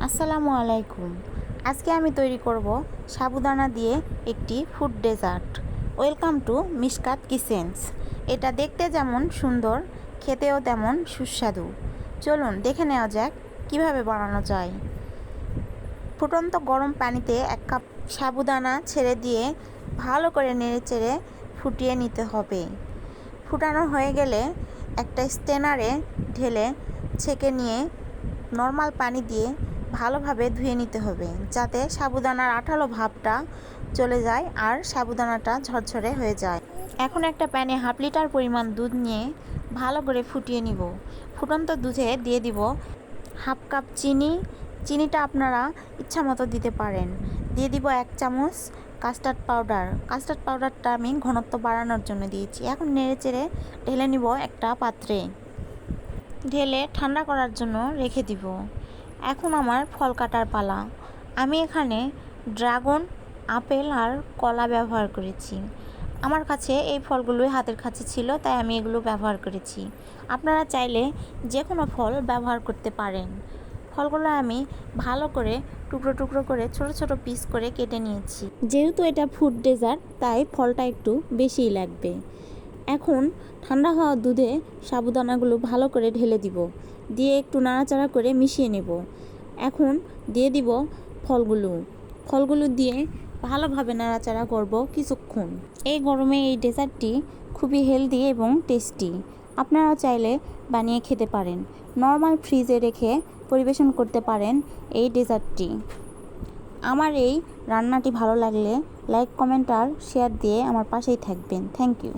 আসসালামু আলাইকুম। আজকে আমি তৈরি করব সাবুদানা দিয়ে একটি food dessert. Welcome to Mishkat kitchens. এটা দেখতে যেমন সুন্দর, খেতেও তেমন সুস্বাদু। চলুন দেখে নেওয়া যাক কিভাবে বানানো যায়। ফুটন্ত গরম পানিতে 1 কাপ সাবুদানা ছেড়ে দিয়ে ভালো করে নেড়েচেড়ে ফুটিয়ে নিতে হবে। ফুটানো হয়ে গেলে একটা স্ট্রেনারে ঢেলে ছেঁকে নিয়ে নর্মাল পানি দিয়ে ভালোভাবে ধুয়ে নিতে হবে, যাতে সাবুদানার আঠালো ভাবটা চলে যায় আর সাবুদানাটা ঝরঝরে হয়ে যায়। এখন একটা প্যানে 1/2 লিটার পরিমাণ দুধ নিয়ে ভালো করে ফুটিয়ে নিব। ফুটন্ত দুধে দিয়ে দিব 1/2 কাপ চিনি। চিনিটা আপনারা ইচ্ছা মতো দিতে পারেন। দিয়ে দিব 1 চামচ কাস্টার্ড পাউডার। কাস্টার্ড পাউডারটা আমি ঘনত্ব বাড়ানোর জন্য দিয়েছি। এখন নেড়েচেড়ে ঢেলে নিব একটা পাত্রে। ঢেলে ঠান্ডা করার জন্য রেখে দিব। এখন আমার ফল কাটার পালা। আমি এখানে ড্রাগন, আপেল আর কলা ব্যবহার করেছি। আমার কাছে এই ফলগুলোই হাতের কাছে ছিল, তাই আমি এগুলো ব্যবহার করেছি। আপনারা চাইলে যে কোনো ফল ব্যবহার করতে পারেন। ফলগুলো আমি ভালো করে টুকরো টুকরো করে ছোট ছোট পিস করে কেটে নিয়েছি। যেহেতু এটা ফুড ডেজার্ট, তাই ফলটা একটু বেশিই লাগবে। এখন ঠান্ডা হওয়া দুধে সাবুদানাগুলো ভালো করে ঢেলে দিব। দিয়ে একটু নাড়াচাড়া করে মিশিয়ে নেব। এখন দিয়ে দিব ফলগুলো দিয়ে ভালোভাবে নাড়াচাড়া করব কিছুক্ষণ। এই গরমে এই ডেজার্টটি খুবই হেলদি এবং টেস্টি। আপনারাও চাইলে বানিয়ে খেতে পারেন। নর্মাল ফ্রিজে রেখে পরিবেশন করতে পারেন এই ডেজার্টটি। আমার এই রান্নাটি ভালো লাগলে লাইক, কমেন্ট আর শেয়ার দিয়ে আমার পাশেই থাকবেন। Thank you.